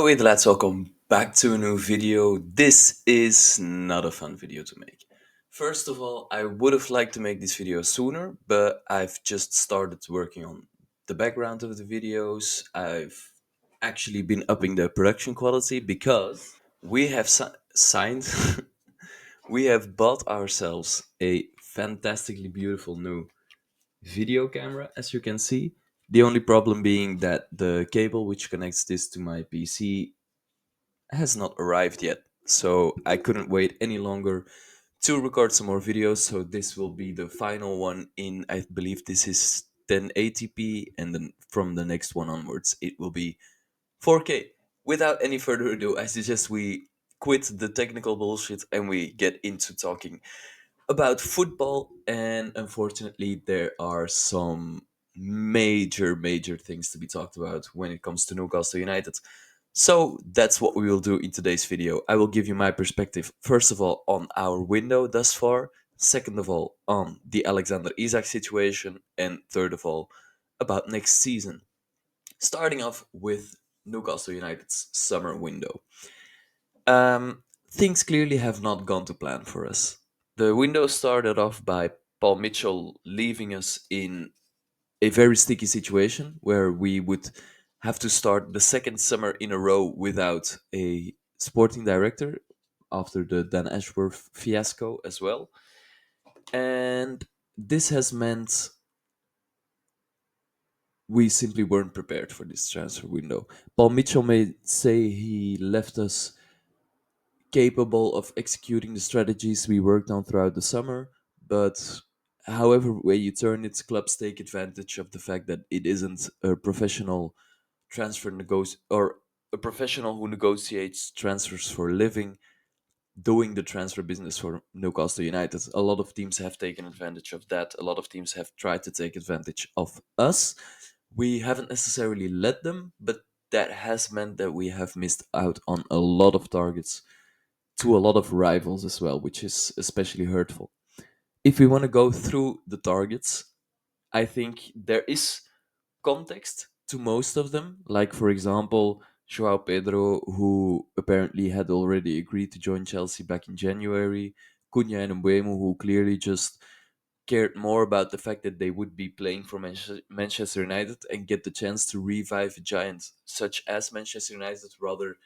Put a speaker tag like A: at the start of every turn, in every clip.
A: Wait, lads, welcome back to a new video. This is not a fun video to make. First of all, I would have liked to make this video sooner, but I've just started working on the background of the videos. I've actually been upping the production quality because we have signed, we have bought ourselves a fantastically beautiful new video camera, as you can see. The only problem being that the cable which connects this to my PC has not arrived yet. So I couldn't wait any longer to record some more videos. So this will be the final one in, I believe this is 1080p, and then from the next one onwards, it will be 4K. Without any further ado, I suggest we quit the technical bullshit and we get into talking about football. And unfortunately, there are some major things to be talked about when it comes to Newcastle United. So that's what we will do in today's video. I will give you my perspective, first of all, on our window thus far, second of all, on the Alexander Isak situation, and third of all, about next season. Starting off with Newcastle United's summer window. Things clearly have not gone to plan for us. The window started off by Paul Mitchell leaving us in a very sticky situation where we would have to start the second summer in a row without a sporting director after the Dan Ashworth fiasco as well. And this has meant we simply weren't prepared for this transfer window. Paul Mitchell may say he left us capable of executing the strategies we worked on throughout the summer, but however way you turn it, clubs take advantage of the fact that it isn't a professional or a professional who negotiates transfers for a living doing the transfer business for Newcastle United. A lot of teams have taken advantage of that. A lot of teams have tried to take advantage of us. We haven't necessarily let them, but that has meant that we have missed out on a lot of targets to a lot of rivals as well, which is especially hurtful. If we want to go through the targets, I think there is context to most of them. Like, for example, Joao Pedro, who apparently had already agreed to join Chelsea back in January, Cunha and Mbeumo, who clearly just cared more about the fact that they would be playing for Manchester United and get the chance to revive a giant such as Manchester United rather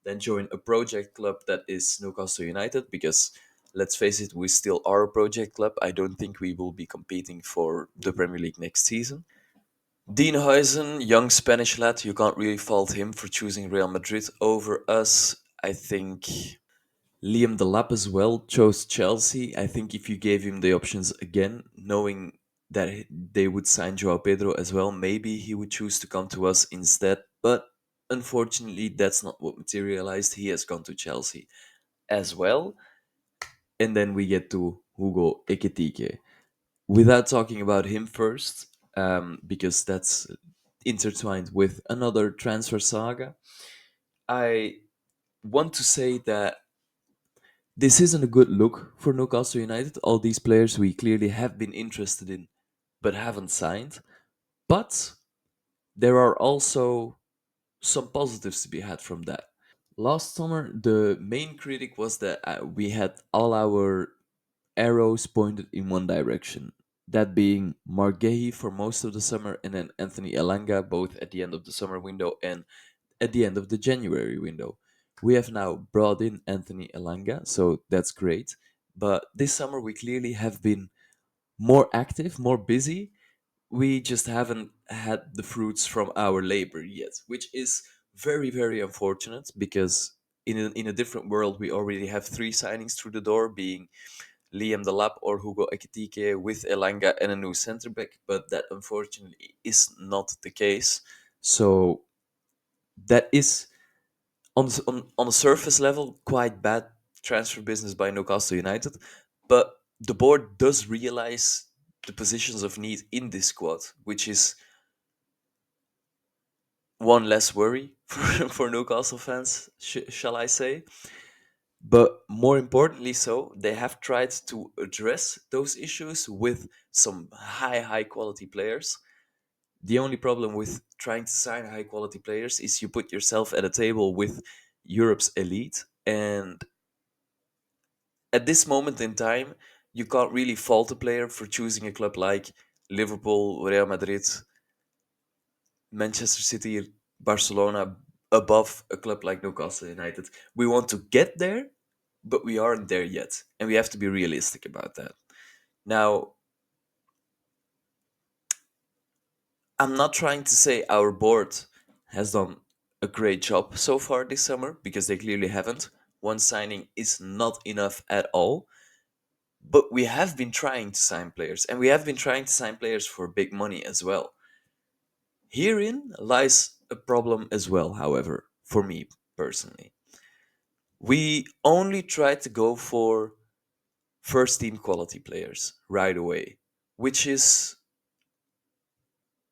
A: than join a project club that is Newcastle United. Because let's face it, we still are a project club. I don't think we will be competing for the Premier League next season. Dean Huijsen, young Spanish lad, you can't really fault him for choosing Real Madrid over us. I think Liam Delap as well chose Chelsea. I think if you gave him the options again, knowing that they would sign Joao Pedro as well, maybe he would choose to come to us instead. But unfortunately, that's not what materialized. He has gone to Chelsea as well. And then we get to Hugo Ekitike. Without talking about him first, because that's intertwined with another transfer saga, I want to say that this isn't a good look for Newcastle United. All these players we clearly have been interested in but haven't signed. But there are also some positives to be had from that. Last summer, the main critic was that we had all our arrows pointed in one direction. That being Mark Gahey for most of the summer and then Anthony Elanga both at the end of the summer window and at the end of the January window. We have now brought in Anthony Elanga, so that's great. But this summer we clearly have been more active, more busy. We just haven't had the fruits from our labor yet, which is very unfortunate because in a different world we already have three signings through the door, being Liam Delap or Hugo Ekitike with Elanga and a new centre back, but that unfortunately is not the case. So that is on a surface level quite bad transfer business by Newcastle United, but the board does realize the positions of need in this squad, which is one less worry for Newcastle fans, shall I say. But more importantly, so they have tried to address those issues with some high quality players. The only problem with trying to sign high quality players is you put yourself at a table with Europe's elite, and at this moment in time, you can't really fault a player for choosing a club like Liverpool, Real Madrid, Manchester City, Barcelona above a club like Newcastle United. We want to get there, but we aren't there yet, and we have to be realistic about that. Now, I'm not trying to say our board has done a great job so far this summer, because they clearly haven't. One signing is not enough at all, but we have been trying to sign players, and we have been trying to sign players for big money as well. Herein lies a problem as well, however, for me personally. We only try to go for first team quality players right away, which is,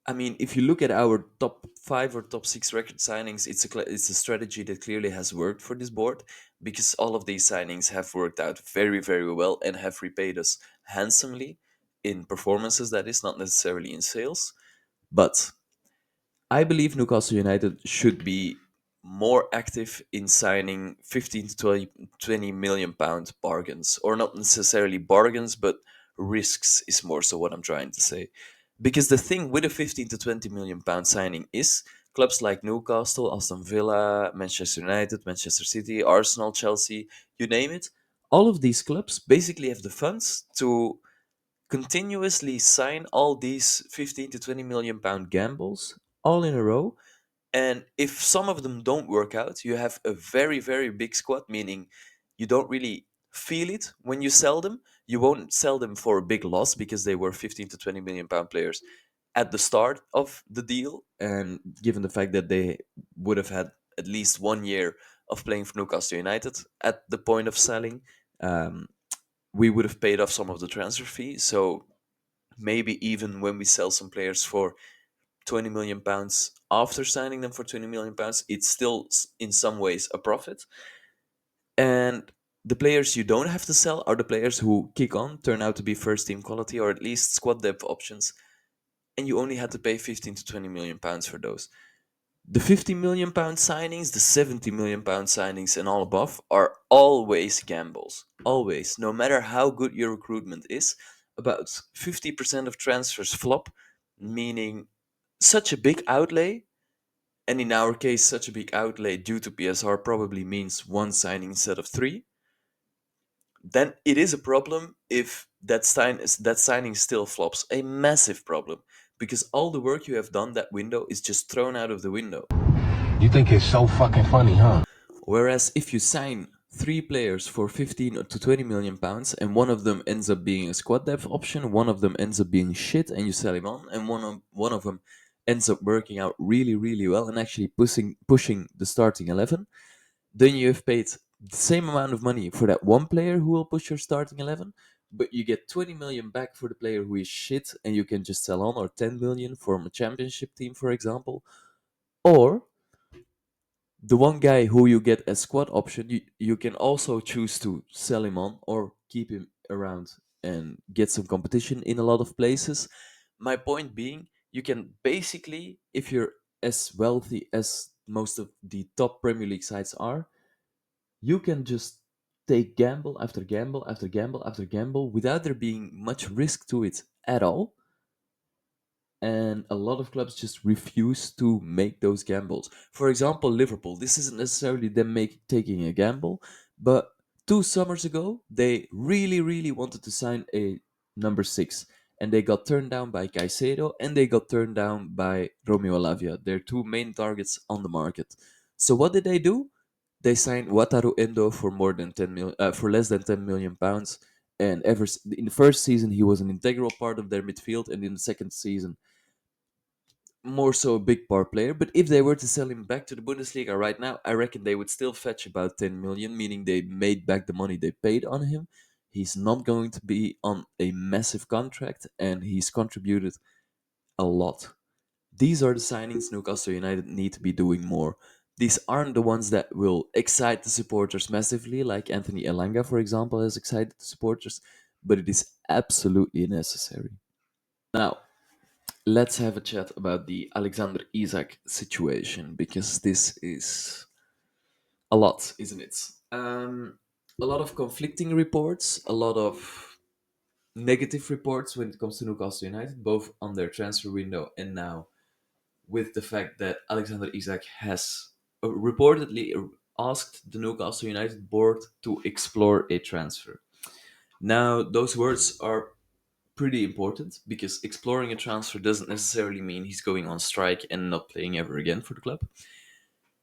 A: I mean, if you look at our top five or top six record signings, it's a strategy that clearly has worked for this board, because all of these signings have worked out very, very well and have repaid us handsomely in performances, that is, not necessarily in sales. But I believe Newcastle United should be more active in signing 15 to 20 million pound bargains, or not necessarily bargains, but risks is more so what I'm trying to say. Because the thing with a 15 to 20 million pound signing is clubs like Newcastle, Aston Villa, Manchester United, Manchester City, Arsenal, Chelsea, you name it, all of these clubs basically have the funds to continuously sign all these 15 to 20 million pound gambles all in a row. And if some of them don't work out, you have a very, very big squad, meaning you don't really feel it when you sell them. You won't sell them for a big loss because they were 15 to 20 million pound players at the start of the deal. And given the fact that they would have had at least 1 year of playing for Newcastle United at the point of selling, um, we would have paid off some of the transfer fee. So maybe even when we sell some players for 20 million pounds after signing them for 20 million pounds, it's still in some ways a profit. And the players you don't have to sell are the players who kick on, turn out to be first team quality or at least squad depth options, and you only had to pay 15 to 20 million pounds for those. The 50 million pound signings, the 70 million pound signings, and all above are always gambles. Always. No matter how good your recruitment is, about 50% of transfers flop, meaning such a big outlay, and in our case, such a big outlay due to PSR probably means one signing instead of three, then it is a problem if that signing still flops. A massive problem, because all the work you have done that window is just thrown out of the window.
B: You think it's so fucking funny, huh?
A: Whereas if you sign three players for 15 to 20 million pounds, and one of them ends up being a squad depth option, one of them ends up being shit and you sell him on, and one of them ends up working out really, really well and actually pushing the starting 11, then you have paid the same amount of money for that one player who will push your starting 11, but you get 20 million back for the player who is shit and you can just sell on, or 10 million from a championship team, for example. Or the one guy who you get as squad option, you can also choose to sell him on or keep him around and get some competition in a lot of places. My point being, you can basically, if you're as wealthy as most of the top Premier League sides are, you can just take gamble after gamble after gamble after gamble without there being much risk to it at all. And a lot of clubs just refuse to make those gambles. For example, Liverpool. This isn't necessarily them taking a gamble, but 2 summers ago they really, really wanted to sign a number six, and they got turned down by Caicedo and they got turned down by Romeo Lavia, their two main targets on the market. So what did they do? They signed Wataru Endo for for less than 10 million pounds. And in the first season, he was an integral part of their midfield, and in the second season, more so a big part player. But if they were to sell him back to the Bundesliga right now, I reckon they would still fetch about 10 million, meaning they made back the money they paid on him. He's not going to be on a massive contract, and he's contributed a lot. These are the signings Newcastle United need to be doing more. These aren't the ones that will excite the supporters massively, like Anthony Elanga, for example, has excited the supporters, but it is absolutely necessary. Now, let's have a chat about the Alexander Isak situation because this is a lot, isn't it? A lot of conflicting reports, a lot of negative reports when it comes to Newcastle United, both on their transfer window and now with the fact that Alexander Isak has reportedly asked the Newcastle United board to explore a transfer. Now, those words are pretty important because exploring a transfer doesn't necessarily mean he's going on strike and not playing ever again for the club.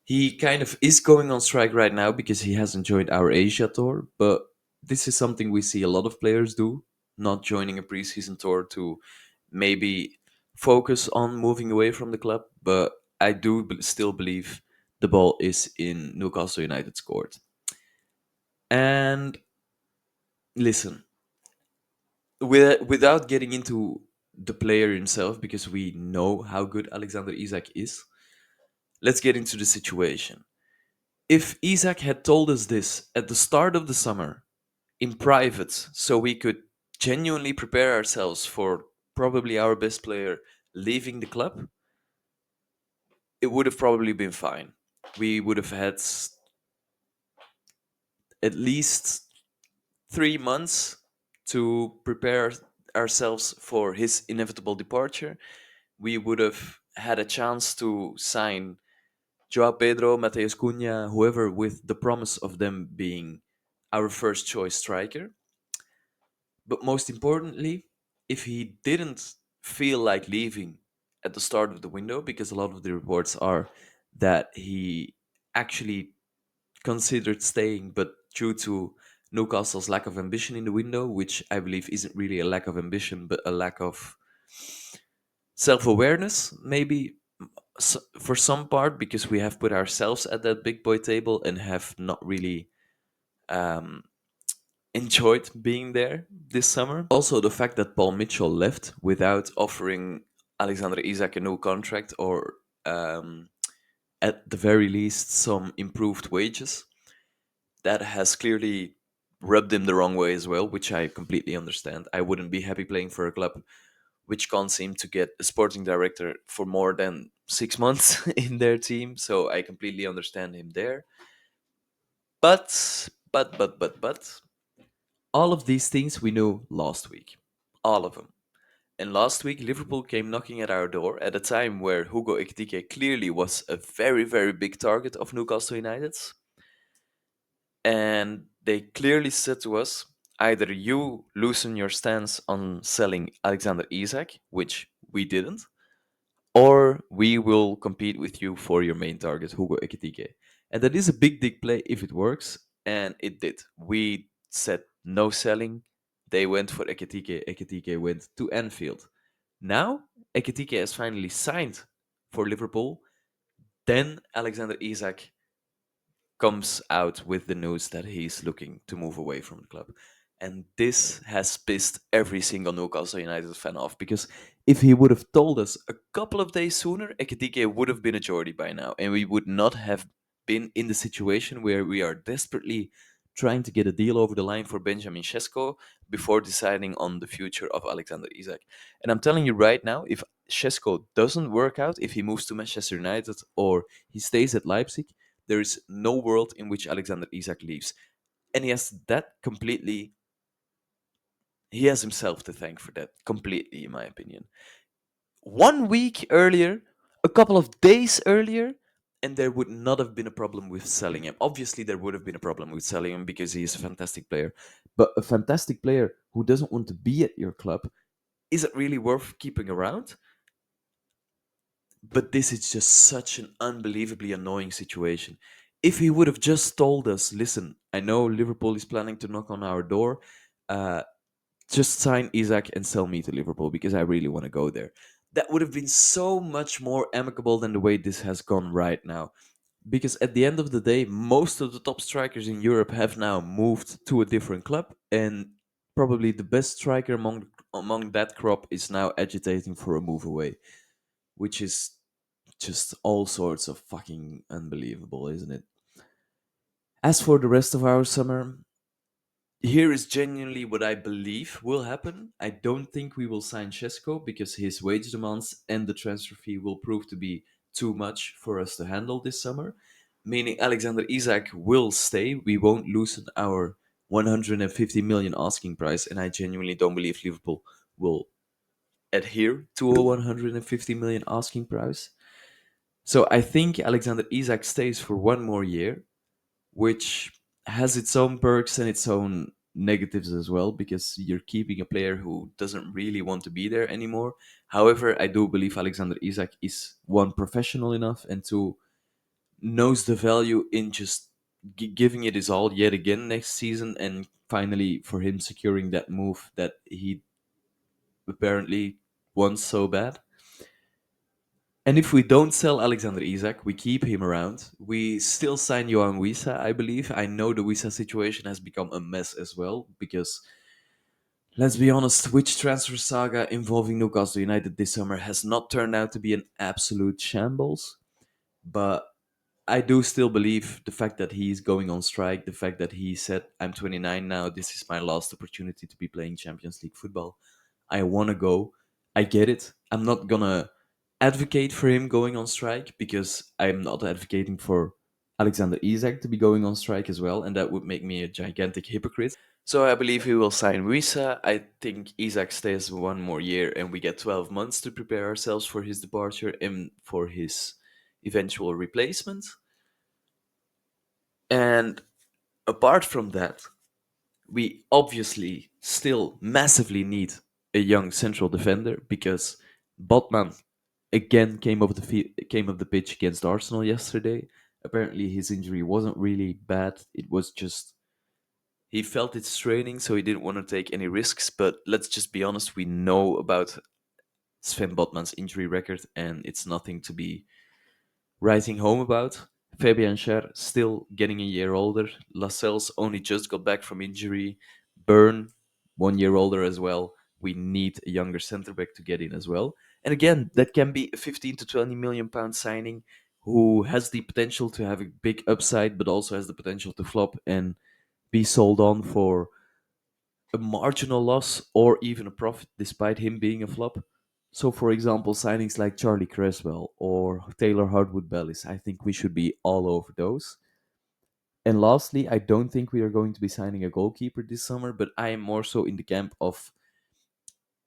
A: He kind of is going on strike right now because he hasn't joined our Asia tour, but this is something we see a lot of players do, not joining a preseason tour to maybe focus on moving away from the club. But I do still believe the ball is in Newcastle United's court. And listen, without getting into the player himself, because we know how good Alexander Isak is, let's get into the situation. If Isak had told us this at the start of the summer in private, so we could genuinely prepare ourselves for probably our best player leaving the club, it would have probably been fine. We would have had at least 3 months to prepare ourselves for his inevitable departure. We would have had a chance to sign Joao Pedro, Mateus Cunha, whoever, with the promise of them being our first choice striker. But most importantly, if he didn't feel like leaving at the start of the window, because a lot of the reports are that he actually considered staying, but due to Newcastle's lack of ambition in the window, which I believe isn't really a lack of ambition, but a lack of self awareness, maybe for some part, because we have put ourselves at that big boy table and have not really um, enjoyed being there this summer. Also, the fact that Paul Mitchell left without offering Alexander Isak a new contract or, um, at the very least, some improved wages, that has clearly rubbed him the wrong way as well, which I completely understand. I wouldn't be happy playing for a club which can't seem to get a sporting director for more than 6 months in their team. So I completely understand him there. But all of these things we knew last week. All of them. And last week, Liverpool came knocking at our door at a time where Hugo Ekitike clearly was a very, very big target of Newcastle United's. And they clearly said to us, either you loosen your stance on selling Alexander Isak, which we didn't, or we will compete with you for your main target, Hugo Ekitike. And that is a big, big play if it works, and it did. We said no selling. They went for Ekitike. Ekitike went to Anfield. Now, Ekitike has finally signed for Liverpool. Then Alexander Isak comes out with the news that he's looking to move away from the club. And this has pissed every single Newcastle United fan off because if he would have told us a couple of days sooner, Ekitike would have been a Geordie by now, and we would not have been in the situation where we are desperately trying to get a deal over the line for Benjamin Sesko before deciding on the future of Alexander Isak. And I'm telling you right now, if Sesko doesn't work out, if he moves to Manchester United or he stays at Leipzig, there is no world in which Alexander Isak leaves. And he has himself to thank for that completely, in my opinion. 1 week earlier, a couple of days earlier, and there would not have been a problem with selling him. Obviously, there would have been a problem with selling him because he is a fantastic player. But a fantastic player who doesn't want to be at your club, is it really worth keeping around? But this is just such an unbelievably annoying situation. If he would have just told us, listen, I know Liverpool is planning to knock on our door, uh, just sign Isaac and sell me to Liverpool because I really want to go there. That would have been so much more amicable than the way this has gone right now. Because at the end of the day, most of the top strikers in Europe have now moved to a different club, and probably the best striker among that crop is now agitating for a move away, which is just all sorts of fucking unbelievable, isn't it? As for the rest of our summer, Here is genuinely what I believe will happen. I don't think we will sign Shesko because his wage demands and the transfer fee will prove to be too much for us to handle this summer. Meaning Alexander Isak will stay. We won't loosen our 150 million asking price, and I genuinely don't believe Liverpool will adhere to a 150 million asking price. So I think Alexander Isak stays for one more year, which has its own perks and its own negatives as well, because you're keeping a player who doesn't really want to be there anymore. However, I do believe Alexander Isak is one, professional enough, and two, knows the value in just giving it his all yet again next season, and finally for him securing that move that he apparently wants so bad. And if we don't sell Alexander Isak, we keep him around. We still sign Johan Wisa, I believe. I know the Wisa situation has become a mess as well, because let's be honest, which transfer saga involving Newcastle United this summer has not turned out to be an absolute shambles? But I do still believe the fact that he's going on strike, the fact that he said, I'm 29 now, this is my last opportunity to be playing Champions League football. I want to go. I get it. I'm not going to advocate for him going on strike because I'm not advocating for Alexander Isak to be going on strike as well, and that would make me a gigantic hypocrite. So I believe he will sign Wisa. I think Isak stays one more year and we get 12 months to prepare ourselves for his departure and for his eventual replacement. And apart from that, we obviously still massively need a young central defender because Botman again came off the pitch against Arsenal yesterday. Apparently, his injury wasn't really bad. It was just he felt it straining, so he didn't want to take any risks. But let's just be honest, we know about Sven Botman's injury record, and it's nothing to be writing home about. Fabian Schär still getting a year older. Lascelles only just got back from injury. Byrne, 1 year older as well. We need a younger centre back to get in as well. And again, that can be a 15 to 20 million pound signing who has the potential to have a big upside, but also has the potential to flop and be sold on for a marginal loss or even a profit despite him being a flop. So, for example, signings like Charlie Creswell or Taylor Hardwood Bellis, I think we should be all over those. And lastly, I don't think we are going to be signing a goalkeeper this summer, but I am more so in the camp of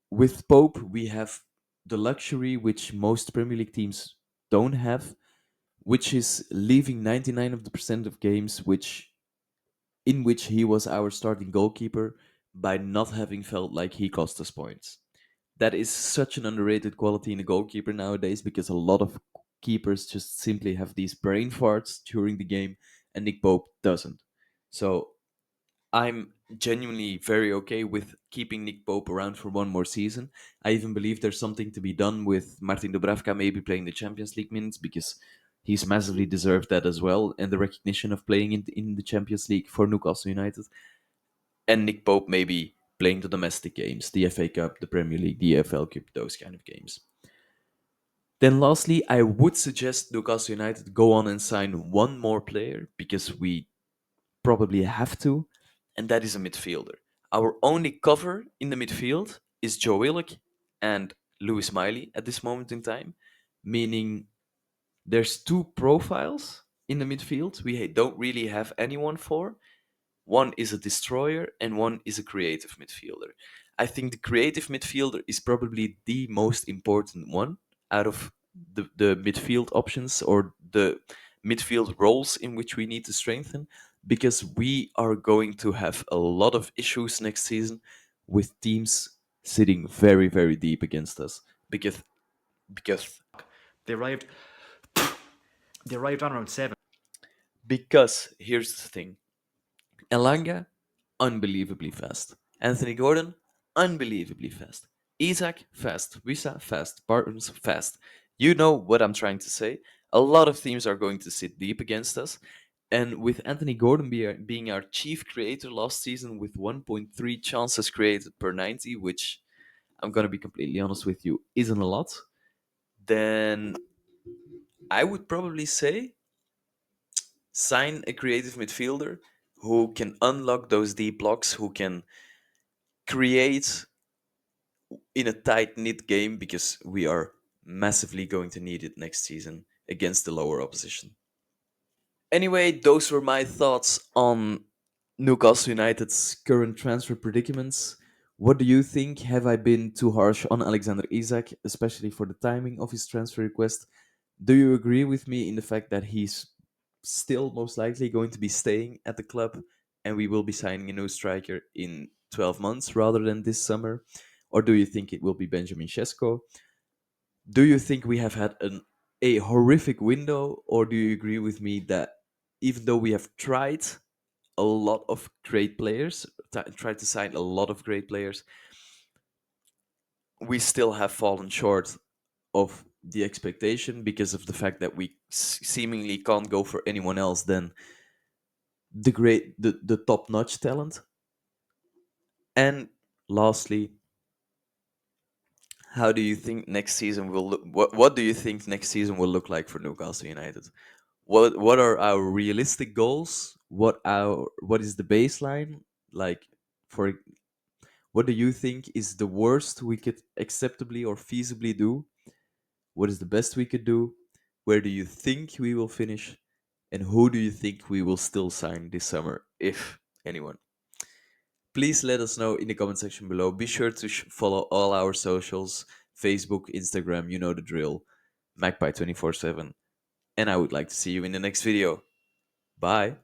A: with Pope, we have the luxury which most Premier League teams don't have, which is leaving 99 of the percent of games which in which he was our starting goalkeeper by not having felt like he cost us points. That is such an underrated quality in a goalkeeper nowadays because a lot of keepers just simply have these brain farts during the game, and Nick Pope doesn't. So I'm genuinely very okay with keeping Nick Pope around for one more season. I even believe there's something to be done with Martin Dubravka maybe playing the Champions League minutes because he's massively deserved that as well, and the recognition of playing in the Champions League for Newcastle United, and Nick Pope maybe playing the domestic games, the FA Cup, the Premier League, the EFL Cup, those kind of games. Then lastly, I would suggest Newcastle United go on and sign one more player because we probably have to, and that is a midfielder. Our only cover in the midfield is Joe Willock and Lewis Miley at this moment in time, meaning there's two profiles in the midfield we don't really have anyone for. One is a destroyer and one is a creative midfielder. I think the creative midfielder is probably the most important one out of the midfield options or the midfield roles in which we need to strengthen because we are going to have a lot of issues next season with teams sitting very, very deep against us. Because
C: They arrived. They arrived on around 7.
A: because here's the thing. Elanga, unbelievably fast. Anthony Gordon, unbelievably fast. Isak, fast. Wisa, fast. Barnes, fast. You know what I'm trying to say. A lot of teams are going to sit deep against us. And with Anthony Gordon being our chief creator last season with 1.3 chances created per 90, which I'm going to be completely honest with you, isn't a lot, then I would probably say sign a creative midfielder who can unlock those deep blocks, who can create in a tight knit game, because we are massively going to need it next season against the lower opposition. Anyway, those were my thoughts on Newcastle United's current transfer predicaments. What do you think? Have I been too harsh on Alexander Isak, especially for the timing of his transfer request? Do you agree with me in the fact that he's still most likely going to be staying at the club and we will be signing a new striker in 12 months rather than this summer? Or do you think it will be Benjamin Sesko? Do you think we have had a horrific window, or do you agree with me that even though we have tried a lot of great players, tried to sign a lot of great players, we still have fallen short of the expectation because of the fact that we seemingly can't go for anyone else than the top notch talent? And lastly, how do you think next season will look? What do you think next season will look like for Newcastle United? What are our realistic goals? What is the baseline? Like, for what do you think is the worst we could acceptably or feasibly do? What is the best we could do? Where do you think we will finish? And who do you think we will still sign this summer, if anyone? Please let us know in the comment section below. Be sure to follow all our socials: Facebook, Instagram, you know the drill, Magpie 24/7. And I would like to see you in the next video. Bye.